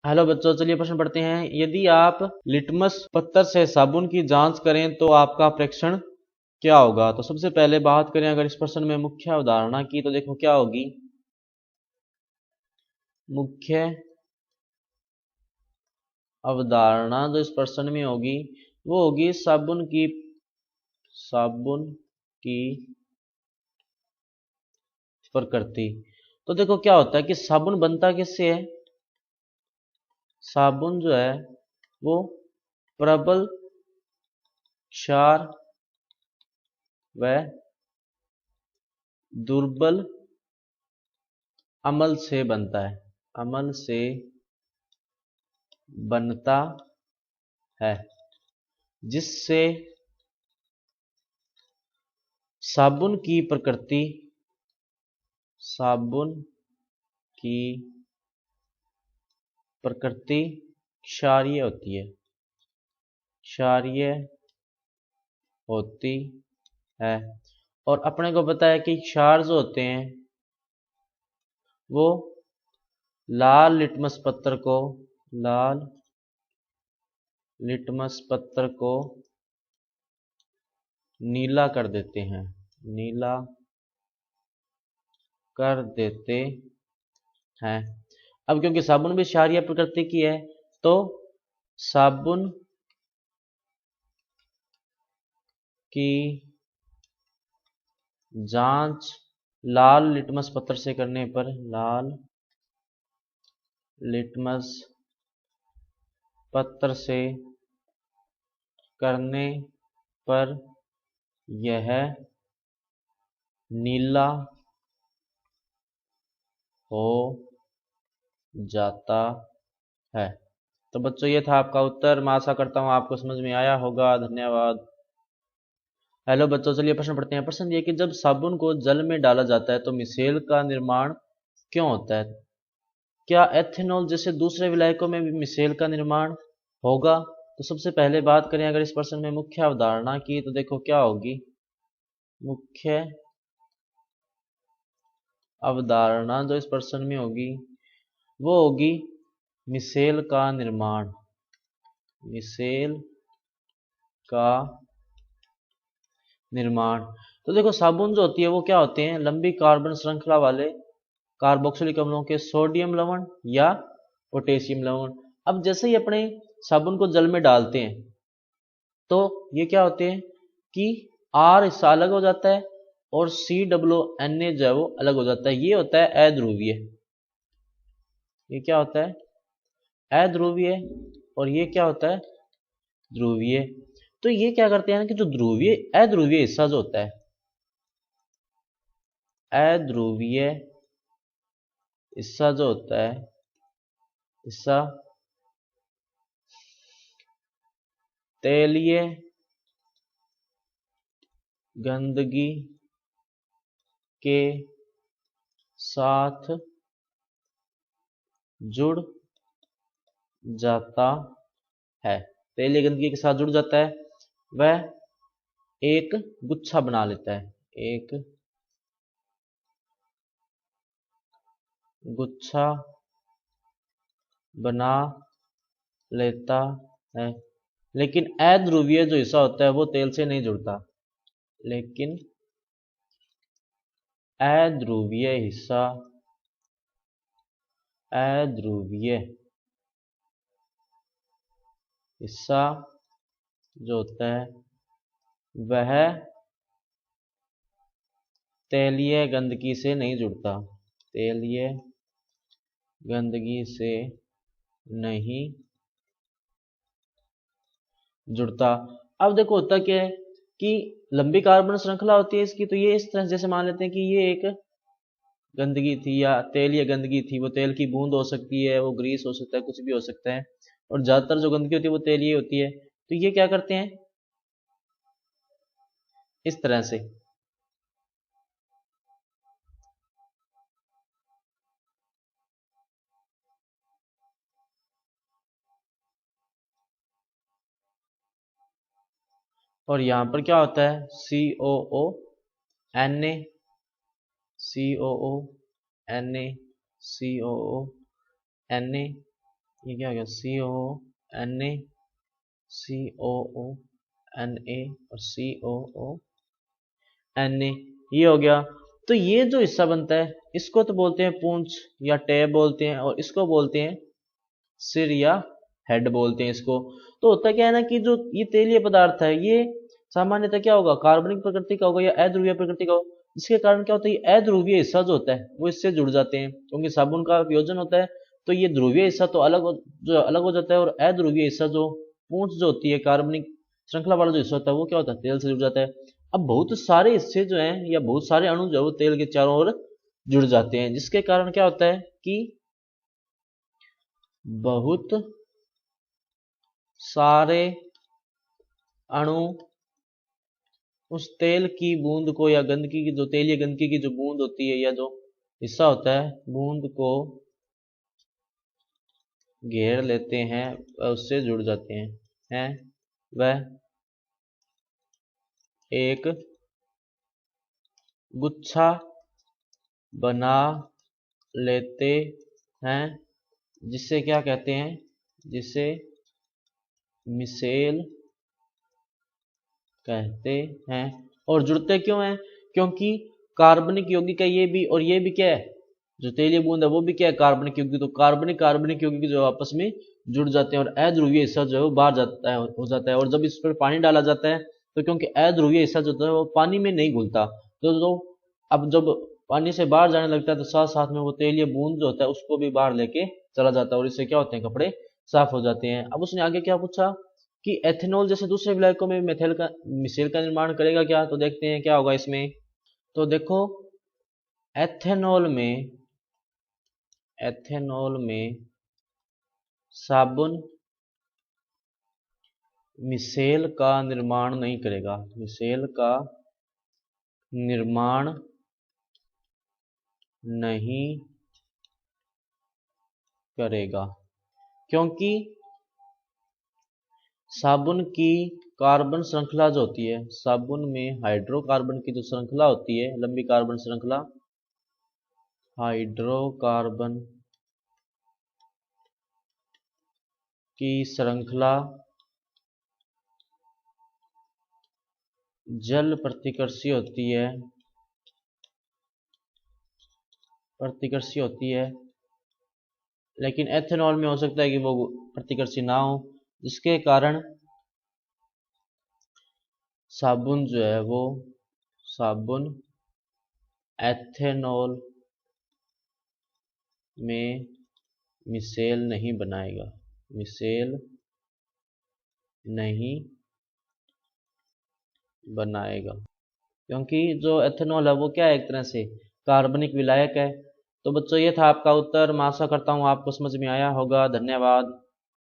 Hello बच्चों, चलिए प्रश्न पढ़ते हैं। यदि आप लिटमस पत्थर से साबुन की जांच करें तो आपका प्रेक्षण क्या होगा। तो सबसे पहले बात करें अगर इस प्रश्न में मुख्य अवधारणा की, तो देखो क्या होगी। मुख्य अवधारणा जो इस प्रश्न में होगी वो होगी साबुन की प्रकृति। तो देखो क्या होता है कि साबुन बनता किससे है। साबुन जो है वो प्रबल क्षार व दुर्बल अम्ल से बनता है। अम्ल से बनता है, जिससे साबुन की प्रकृति क्षारीय होती है। क्षारीय होती है और अपने को पता है कि क्षार जो होते हैं वो लाल लिटमस पत्थर को नीला कर देते हैं। नीला कर देते हैं। अब क्योंकि साबुन भी क्षारीय प्रकृति की है तो साबुन की जांच लाल लिटमस पत्थर से करने पर लाल लिटमस पत्थर से करने पर यह नीला हो जाता है। तो बच्चों ये था आपका उत्तर। मैं आशा करता हूँ आपको समझ में आया होगा। धन्यवाद। हेलो बच्चों, चलिए प्रश्न पढ़ते हैं। प्रश्न ये कि जब साबुन को जल में डाला जाता है तो मिसेल का निर्माण क्यों होता है। क्या एथेनॉल जैसे दूसरे विलायकों में भी मिसेल का निर्माण होगा। तो सबसे पहले बात करें अगर इस प्रश्न में मुख्य अवधारणा की, तो देखो क्या होगी। मुख्य अवधारणा जो इस प्रश्न में होगी वो होगी मिसेल का निर्माण। मिसेल का निर्माण। तो देखो साबुन जो होती है वो क्या होते हैं, लंबी कार्बन श्रृंखला वाले कार्बोक्सिलिक अम्लों के सोडियम लवण या पोटेशियम लवण। अब जैसे ही अपने साबुन को जल में डालते हैं तो ये क्या होते हैं कि आर हिस्सा अलग हो जाता है और CONA जो है वो अलग हो जाता है। ये होता है अध्रुवीय। ये क्या होता है, अध्रुवीय। और ये क्या होता है, ध्रुवीय। तो ये क्या करते हैं कि जो अध्रुवीय हिस्सा जो होता है, अध्रुवीय हिस्सा जो होता है, हिस्सा तेलीय गंदगी के साथ जुड़ जाता है। तेलीय गंदगी के साथ जुड़ जाता है, वह एक गुच्छा बना लेता है। एक गुच्छा बना लेता है। लेकिन अध्रुवीय जो हिस्सा होता है वो तेल से नहीं जुड़ता। लेकिन अध्रुवीय हिस्सा जो होता है वह तेलीय गंदगी से नहीं जुड़ता। तेलीय गंदगी से नहीं जुड़ता। अब देखो होता क्या है कि लंबी कार्बन श्रृंखला होती है इसकी, तो ये इस तरह जैसे मान लेते हैं कि ये एक गंदगी थी या तेल या गंदगी थी। वो तेल की बूंद हो सकती है, वो ग्रीस हो सकता है, कुछ भी हो सकता है। और ज्यादातर जो गंदगी होती है वो तेलीय होती है। तो ये क्या करते हैं इस तरह से। और यहां पर क्या होता है, COO Na COO Na COO Na ये क्या हो गया, COO NA और COO NA, ये हो गया। तो ये जो हिस्सा बनता है इसको तो बोलते हैं पूंछ या टैब बोलते हैं, और इसको बोलते हैं सिर या हेड बोलते हैं इसको। तो होता क्या है ना कि जो ये तेलीय पदार्थ है ये सामान्यतः क्या होगा, कार्बनिक प्रकृति का होगा या अध्रुवीय प्रकृति का होगा, जिसके कारण क्या होता है, ये अध्रुवीय हिस्सा जो होता है वो इससे जुड़ जाते हैं, क्योंकि साबुन का वियोजन होता है। तो ये ध्रुवीय हिस्सा तो अलग हो जाता है, और अध्रुवीय हिस्सा जो पूंछ जो होती है, कार्बनिक श्रृंखला वाला जो हिस्सा होता है वो क्या होता है, तेल से जुड़ जाता है। अब बहुत सारे हिस्से जो हैं या बहुत सारे अणु जो है वो तेल के चारों ओर जुड़ जाते हैं, जिसके कारण क्या होता है कि बहुत सारे अणु उस तेल की बूंद को या गंदगी की जो तेल या गंदगी की जो बूंद होती है या जो हिस्सा होता है बूंद को घेर लेते हैं, उससे जुड़ जाते हैं वह एक गुच्छा बना लेते हैं, जिसे क्या कहते हैं, जिसे मिसेल कहते हैं। और जुड़ते क्यों हैं, क्योंकि कार्बनिक यौगिक है ये भी, और ये भी क्या है, जो तेलीय बूंद है वो भी क्या है, कार्बनिक यौगिक। तो कार्बनिक यौगिक जो आपस में जुड़ जाते हैं और अध्रुवीय हिस्सा जो है वो बाहर जाता है, हो जाता है। और जब इस पर पानी डाला जाता है तो क्योंकि अध्रुवीय हिस्सा जो होता है वो पानी में नहीं घुलता, तो अब जब पानी से बाहर जाने लगता है तो साथ साथ में वो तेलीय बूंद जो होता है उसको भी बाहर लेके चला जाता है, और इससे क्या होते हैं, कपड़े साफ हो जाते हैं। अब उसने आगे क्या पूछा कि एथेनॉल जैसे दूसरे विलायकों में मिसेल का निर्माण करेगा क्या, तो देखते हैं क्या होगा इसमें। तो देखो एथेनॉल में साबुन मिसेल का निर्माण नहीं करेगा, मिसेल का निर्माण नहीं करेगा, क्योंकि साबुन की कार्बन श्रृंखला जो होती है, साबुन में हाइड्रोकार्बन की जो श्रृंखला होती है, लंबी कार्बन श्रृंखला, हाइड्रोकार्बन की श्रृंखला जल प्रतिकर्षी होती है, लेकिन एथेनॉल में हो सकता है कि वो प्रतिकर्षी ना हो, जिसके कारण साबुन जो है वो साबुन एथेनॉल में मिसेल नहीं बनाएगा, मिसेल नहीं बनाएगा, क्योंकि जो एथेनॉल है वो क्या है, एक तरह से कार्बनिक विलायक है। तो बच्चों ये था आपका उत्तर। मैं आशा करता हूँ आपको समझ में आया होगा। धन्यवाद।